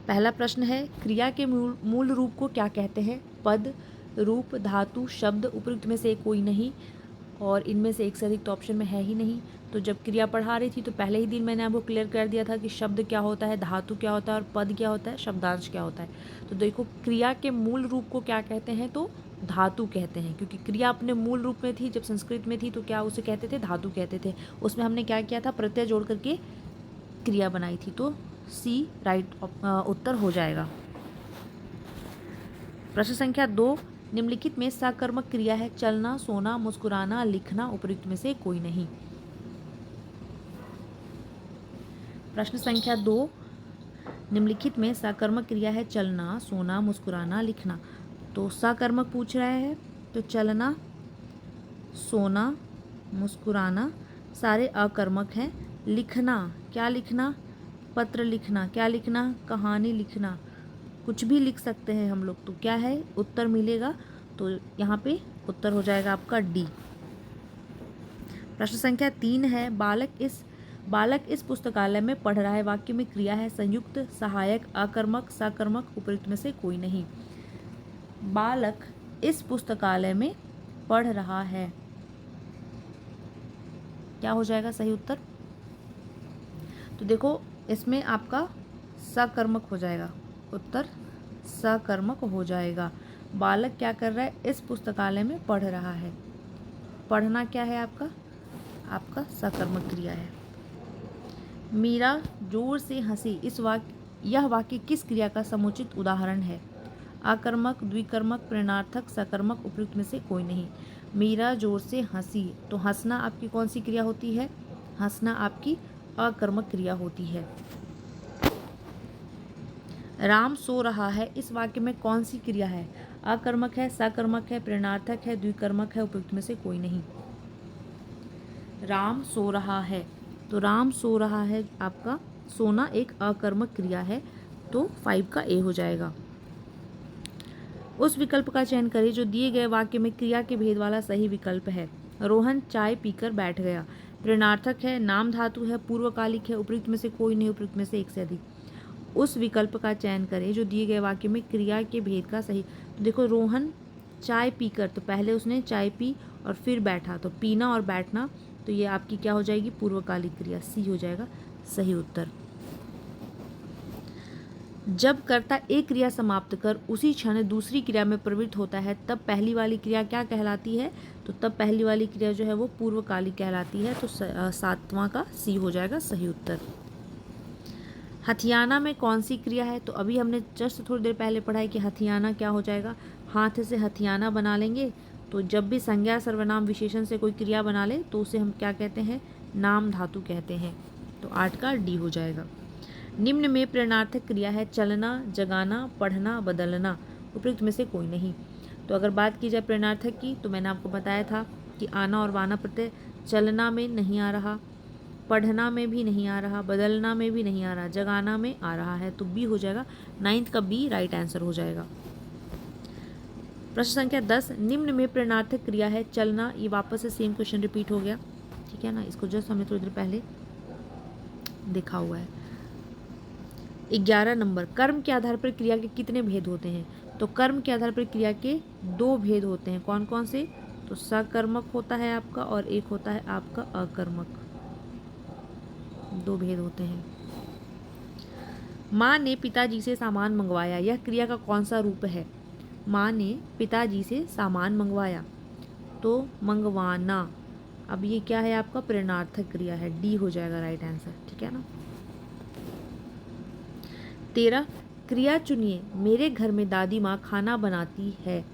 पहला प्रश्न है, क्रिया के मूल रूप को क्या कहते हैं? पद, रूप, धातु, शब्द, उपयुक्त में से कोई नहीं, और इनमें से एक से अधिक तो ऑप्शन में है ही नहीं। तो जब क्रिया पढ़ा रही थी तो पहले ही दिन मैंने आपको क्लियर कर दिया था कि शब्द क्या होता है, धातु क्या होता है और पद क्या होता है, शब्दांश क्या होता है। तो देखो, क्रिया के मूल रूप को क्या कहते हैं? तो धातु कहते हैं, क्योंकि क्रिया अपने मूल रूप में थी, जब संस्कृत में थी तो क्या उसे कहते थे? धातु कहते थे। उसमें हमने क्या किया था? प्रत्यय जोड़ करके क्रिया बनाई थी। तो सी राइट उत्तर हो जाएगा। प्रश्न संख्या 2, निम्नलिखित में सकर्मक क्रिया है? चलना, सोना, मुस्कुराना, लिखना, उपयुक्त में से कोई नहीं। प्रश्न संख्या 2, निम्नलिखित में सकर्मक क्रिया है? चलना, सोना, मुस्कुराना, लिखना। तो सकर्मक पूछ रहा है, तो चलना, सोना, मुस्कुराना सारे अकर्मक हैं। लिखना, क्या लिखना? पत्र लिखना, क्या लिखना? कहानी लिखना, कुछ भी लिख सकते हैं हम लोग। तो क्या है उत्तर मिलेगा? तो यहाँ पे उत्तर हो जाएगा आपका डी। प्रश्न संख्या 3 है, बालक इस पुस्तकालय में पढ़ रहा है। वाक्य में क्रिया है संयुक्त, सहायक, अकर्मक, सकर्मक, उपयुक्त में से कोई नहीं। बालक इस पुस्तकालय में पढ़ रहा है, क्या हो जाएगा सही उत्तर? तो देखो, इसमें आपका सकर्मक हो जाएगा, उत्तर सकर्मक हो जाएगा। बालक क्या कर रहा है? इस पुस्तकालय में पढ़ रहा है। पढ़ना क्या है आपका सकर्मक क्रिया है। मीरा जोर से हंसी, यह वाक्य किस क्रिया का समुचित उदाहरण है? आकर्मक, द्विकर्मक, प्रेरणार्थक, सकर्मक, उपयुक्त में से कोई नहीं। मीरा जोर से हंसी, तो हंसना आपकी कौन सी क्रिया होती है? हंसना आपकी अकर्मक क्रिया होती है। राम सो रहा है, इस वाक्य में कौन सी क्रिया है? अकर्मक है, सकर्मक है, प्रेरणार्थक है, द्विकर्मक है, उपयुक्त में से कोई नहीं। राम सो रहा है, तो राम सो रहा है आपका सोना एक अकर्मक क्रिया है, तो 5 का ए हो जाएगा। उस विकल्प का चयन करें जो दिए गए वाक्य में क्रिया के भेद वाला सही विकल्प है। रोहन चाय पीकर बैठ गया, प्रेरणार्थक है, नाम धातु है, पूर्वकालिक है, उपयुक्त में से कोई नहीं, उपयुक्त में से एक से अधिक। उस विकल्प का चयन करें जो दिए गए वाक्य में क्रिया के भेद का सही। तो देखो, रोहन चाय पीकर, तो पहले उसने चाय पी और फिर बैठा, तो पीना और बैठना, तो ये आपकी क्या हो जाएगी? पूर्वकालिक क्रिया, सी हो जाएगा सही उत्तर। जब कर्ता एक क्रिया समाप्त कर उसी क्षण दूसरी क्रिया में प्रवृत्त होता है, तब पहली वाली क्रिया क्या कहलाती है? तो तब पहली वाली क्रिया जो है वो पूर्वकालिक कहलाती है। तो 7वां का सी हो जाएगा सही उत्तर। हथियाना में कौन सी क्रिया है? तो अभी हमने जस्ट थोड़ी देर पहले पढ़ा है कि हथियाना क्या हो जाएगा? हाथ से हथियाना बना लेंगे। तो जब भी संज्ञा, सर्वनाम, विशेषण से कोई क्रिया बना ले तो उसे हम क्या कहते हैं? नाम धातु कहते हैं। तो 8 का डी हो जाएगा। निम्न में प्रेरणार्थक क्रिया है चलना, जगाना, पढ़ना, बदलना, उपयुक्त में से कोई नहीं। तो अगर बात की जाए प्रेरणार्थक की, तो मैंने आपको बताया था कि आना और वाना प्रत्यय चलना में नहीं आ रहा, पढ़ना में भी नहीं आ रहा, बदलना में भी नहीं आ रहा, जगाना में आ रहा है। तो बी हो जाएगा, 9th का बी राइट आंसर हो जाएगा। प्रश्न संख्या 10, निम्न में प्रेरणार्थक क्रिया है चलना। ये वापस से सेम क्वेश्चन रिपीट हो गया, ठीक है ना। इसको जस्ट हमने थोड़ी देर पहले देखा हुआ है। 11 नंबर, कर्म के आधार पर क्रिया के कितने भेद होते हैं? तो कर्म के आधार पर क्रिया के 2 भेद होते हैं। कौन कौन से? तो सकर्मक होता है आपका और एक होता है आपका अकर्मक। 2 भेद होते हैं। माँ ने पिताजी से सामान मंगवाया, यह क्रिया का कौन सा रूप है? माँ ने पिताजी से सामान मंगवाया, तो मंगवाना, अब ये क्या है आपका? प्रेरणार्थक क्रिया है, डी हो जाएगा राइट आंसर, ठीक है ना। 13, क्रिया चुनिए। मेरे घर में दादी माँ खाना बनाती है,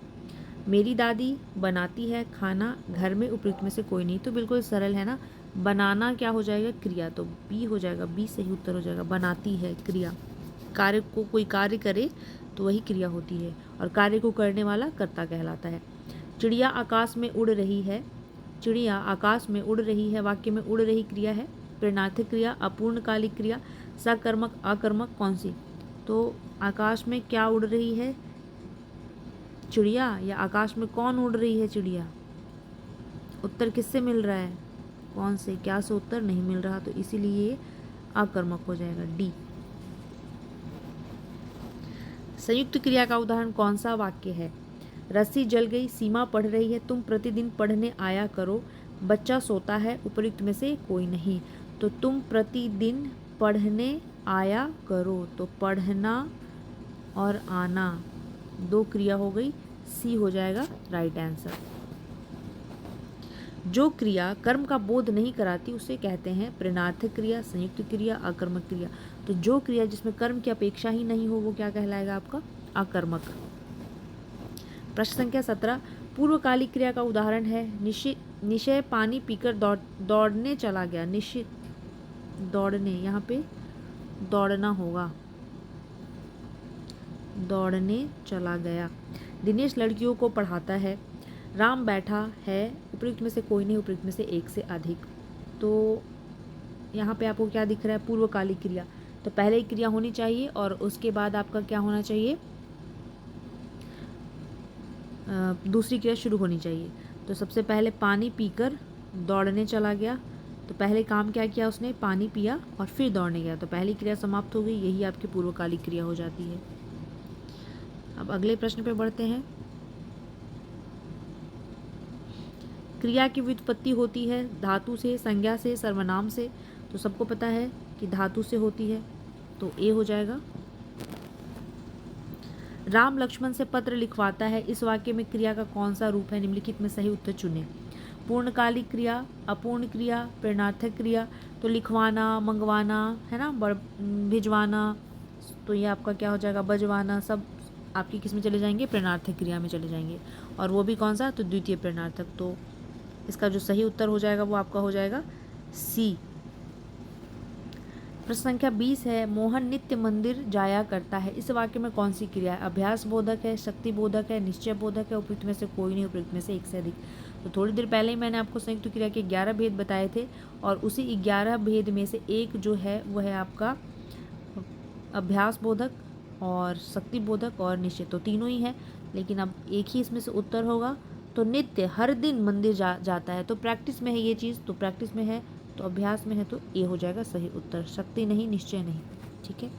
मेरी दादी बनाती है खाना, घर में उपयुक्त में से कोई नहीं। तो बिल्कुल सरल है ना, बनाना क्या हो जाएगा, क्रिया, तो बी हो जाएगा, बी सही उत्तर हो जाएगा। बनाती है क्रिया, कार्य को कोई कार्य करे तो वही क्रिया होती है, और कार्य को करने वाला कर्ता कहलाता है। चिड़िया आकाश में उड़ रही है, चिड़िया आकाश में उड़ रही है वाक्य में उड़ रही क्रिया है, प्रेरणार्थक क्रिया, अपूर्णकालिक क्रिया, सकर्मक, अकर्मक, कौन सी? तो आकाश में क्या उड़ रही है, चिड़िया, या आकाश में कौन उड़ रही है, चिड़िया? उत्तर किससे मिल रहा है, कौन से, क्या से उत्तर नहीं मिल रहा, तो इसीलिए ये अकर्मक हो जाएगा, डी। संयुक्त क्रिया का उदाहरण कौन सा वाक्य है? रस्सी जल गई, सीमा पढ़ रही है, तुम प्रतिदिन पढ़ने आया करो, बच्चा सोता है, उपयुक्त में से कोई नहीं। तो तुम प्रतिदिन पढ़ने आया करो, तो पढ़ना और आना दो क्रिया हो गई, सी हो जाएगा राइट आंसर। जो क्रिया कर्म का बोध नहीं कराती उसे कहते हैं प्रेरणार्थक क्रिया, संयुक्त क्रिया, अकर्मक क्रिया। तो जो क्रिया जिसमें कर्म की अपेक्षा ही नहीं हो वो क्या कहलाएगा आपका, अकर्मक। प्रश्न संख्या 17, पूर्वकालिक क्रिया का उदाहरण है निश्चय पानी पीकर दौड़ने चला गया, निश्चित दौड़ने, यहाँ पे दौड़ना होगा, दौड़ने चला गया। दिनेश लड़कियों को पढ़ाता है, राम बैठा है, उपयुक्त में से कोई नहीं, उपयुक्त में से एक से अधिक। तो यहाँ पे आपको क्या दिख रहा है, पूर्वकालिक क्रिया, तो पहले एक क्रिया होनी चाहिए और उसके बाद आपका क्या होना चाहिए, दूसरी क्रिया शुरू होनी चाहिए। तो सबसे पहले पानी पीकर दौड़ने चला गया, तो पहले काम क्या किया उसने, पानी पिया और फिर दौड़ने गया, तो पहली क्रिया समाप्त हो गई, यही आपकी पूर्वकालिक क्रिया हो जाती है। अब अगले प्रश्न पे बढ़ते हैं। क्रिया की व्युत्पत्ति होती है धातु से, संज्ञा से, सर्वनाम से। तो सबको पता है कि धातु से होती है, तो ए हो जाएगा। राम लक्ष्मण से पत्र लिखवाता है, इस वाक्य में क्रिया का कौन सा रूप है, निम्नलिखित में सही उत्तर चुनें। पूर्णकालिक क्रिया, अपूर्ण क्रिया, प्रेरणार्थक क्रिया। तो लिखवाना, मंगवाना है ना, भिजवाना, तो ये आपका क्या हो जाएगा, बजवाना, सब आपकी किस में चले जाएंगे, प्रेरणार्थक क्रिया में चले जाएंगे, और वो भी कौन सा, तो द्वितीय प्रेरणार्थक। तो इसका जो सही उत्तर हो जाएगा वो आपका हो जाएगा सी। प्रश्न संख्या 20 है, मोहन नित्य मंदिर जाया करता है, इस वाक्य में कौन सी क्रिया है, अभ्यास बोधक है, शक्ति बोधक है, निश्चय बोधक है, उपयुक्त में से कोई नहीं, उपयुक्त में से एक से अधिक। तो थोड़ी देर पहले ही मैंने आपको संयुक्त क्रिया के 11 भेद बताए थे, और उसी 11 भेद में से एक जो है वो है आपका अभ्यास बोधक और शक्ति बोधक और निश्चय, तो तीनों ही है, लेकिन अब एक ही इसमें से उत्तर होगा। तो नित्य हर दिन मंदिर जाता है, तो प्रैक्टिस में है ये चीज़, तो प्रैक्टिस में है, तो अभ्यास में है, तो ए हो जाएगा सही उत्तर, शक्ति नहीं, निश्चय नहीं। ठीक है,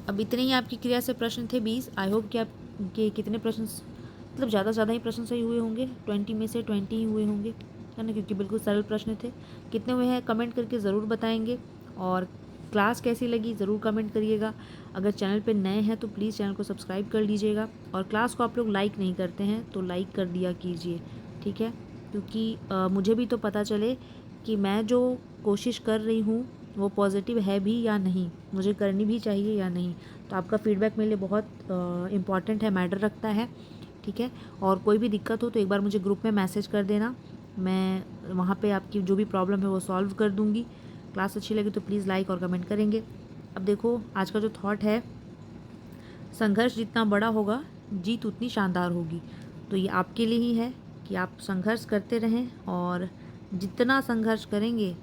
अब इतने ही आपकी क्रिया से प्रश्न थे 20। आई होप कि आपके कितने प्रश्न, मतलब ज़्यादा से ज़्यादा ही प्रश्न सही हुए होंगे, 20 में से 20 ही हुए होंगे, है ना, क्योंकि बिल्कुल सरल प्रश्न थे। कितने हुए हैं कमेंट करके ज़रूर बताएंगे, और क्लास कैसी लगी ज़रूर कमेंट करिएगा। अगर चैनल पे नए हैं तो प्लीज़ चैनल को सब्सक्राइब कर लीजिएगा, और क्लास को आप लोग लाइक नहीं करते हैं तो लाइक कर दिया कीजिए, ठीक है, क्योंकि मुझे भी तो पता चले कि मैं जो कोशिश कर रही हूँ वो पॉजिटिव है भी या नहीं, मुझे करनी भी चाहिए या नहीं। तो आपका फीडबैक मेरे लिए बहुत इम्पॉर्टेंट है, मैटर रखता है, ठीक है। और कोई भी दिक्कत हो तो एक बार मुझे ग्रुप में मैसेज कर देना, मैं वहाँ पे आपकी जो भी प्रॉब्लम है वो सॉल्व कर दूँगी। क्लास अच्छी लगी तो प्लीज़ लाइक और कमेंट करेंगे। अब देखो आज का जो थॉट है, संघर्ष जितना बड़ा होगा जीत उतनी शानदार होगी। तो ये आपके लिए ही है कि आप संघर्ष करते रहें, और जितना संघर्ष करेंगे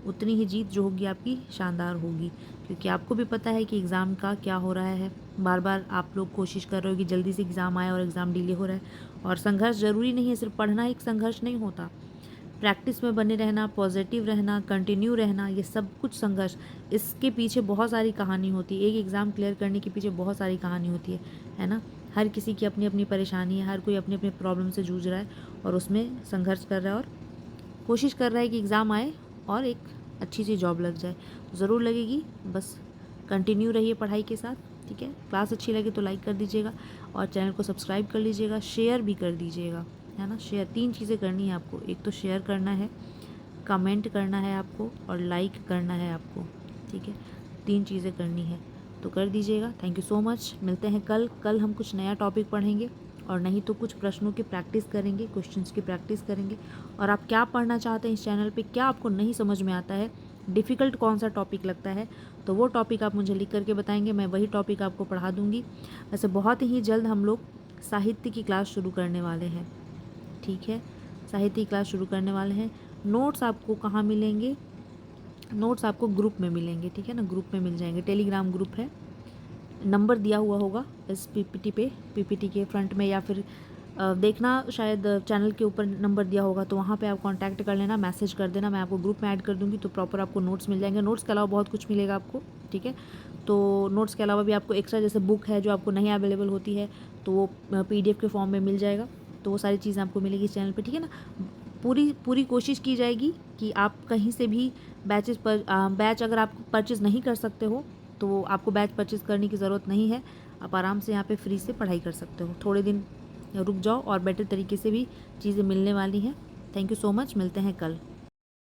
उतनी ही जीत जो होगी आपकी शानदार होगी, क्योंकि आपको भी पता है कि एग्ज़ाम का क्या हो रहा है, बार बार आप लोग कोशिश कर रहे हो कि जल्दी से एग्ज़ाम आए और एग्ज़ाम डिले हो रहा है। और संघर्ष ज़रूरी नहीं है, सिर्फ पढ़ना एक संघर्ष नहीं होता, प्रैक्टिस में बने रहना, पॉजिटिव रहना, कंटिन्यू रहना, ये सब कुछ संघर्ष, इसके पीछे बहुत सारी कहानी होती है। एक एग्ज़ाम क्लियर करने के पीछे बहुत सारी कहानी होती है ना। हर किसी की अपनी अपनी परेशानी है, हर कोई अपने अपने प्रॉब्लम से जूझ रहा है और उसमें संघर्ष कर रहा है और कोशिश कर रहा है कि एग्ज़ाम आए और एक अच्छी सी जॉब लग जाए। ज़रूर लगेगी, बस कंटिन्यू रहिए पढ़ाई के साथ, ठीक है। क्लास अच्छी लगे तो लाइक कर दीजिएगा और चैनल को सब्सक्राइब कर लीजिएगा, शेयर भी कर दीजिएगा, है ना। शेयर 3 चीज़ें करनी है आपको, एक तो शेयर करना है, कमेंट करना है आपको, और लाइक करना है आपको, ठीक है। 3 चीज़ें करनी है तो कर दीजिएगा। थैंक यू सो मच, मिलते हैं कल हम कुछ नया टॉपिक पढ़ेंगे और नहीं तो कुछ प्रश्नों की प्रैक्टिस करेंगे, क्वेश्चंस की प्रैक्टिस करेंगे। और आप क्या पढ़ना चाहते हैं इस चैनल पे, क्या आपको नहीं समझ में आता है, डिफ़िकल्ट कौन सा टॉपिक लगता है, तो वो टॉपिक आप मुझे लिख करके बताएंगे, मैं वही टॉपिक आपको पढ़ा दूँगी। वैसे बहुत ही जल्द हम लोग साहित्य की क्लास शुरू करने वाले हैं, ठीक है, साहित्य की क्लास शुरू करने वाले हैं। नोट्स आपको कहाँ मिलेंगे, नोट्स आपको ग्रुप में मिलेंगे, ठीक है ना, ग्रुप में मिल जाएंगे, टेलीग्राम ग्रुप है, नंबर दिया हुआ होगा इस पीपीटी पे, पीपीटी के फ्रंट में, या फिर देखना शायद चैनल के ऊपर नंबर दिया होगा, तो वहाँ पे आप कांटेक्ट कर लेना, मैसेज कर देना, मैं आपको ग्रुप में ऐड कर दूँगी, तो प्रॉपर आपको नोट्स मिल जाएंगे। नोट्स के अलावा बहुत कुछ मिलेगा आपको, ठीक है। तो नोट्स के अलावा भी आपको एक्स्ट्रा जैसे बुक है जो आपको नहीं अवेलेबल होती है, तो वो PDF के फॉर्म में मिल जाएगा, तो वो सारी चीज़ें आपको मिलेगी इस चैनल पर, ठीक है ना। पूरी पूरी कोशिश की जाएगी कि आप कहीं से भी बैच अगर आप परचेज़ नहीं कर सकते हो तो आपको बैच परचेज़ करने की ज़रूरत नहीं है, आप आराम से यहाँ पे फ्री से पढ़ाई कर सकते हो। थोड़े दिन रुक जाओ और बेटर तरीके से भी चीज़ें मिलने वाली हैं। थैंक यू सो मच, मिलते हैं कल।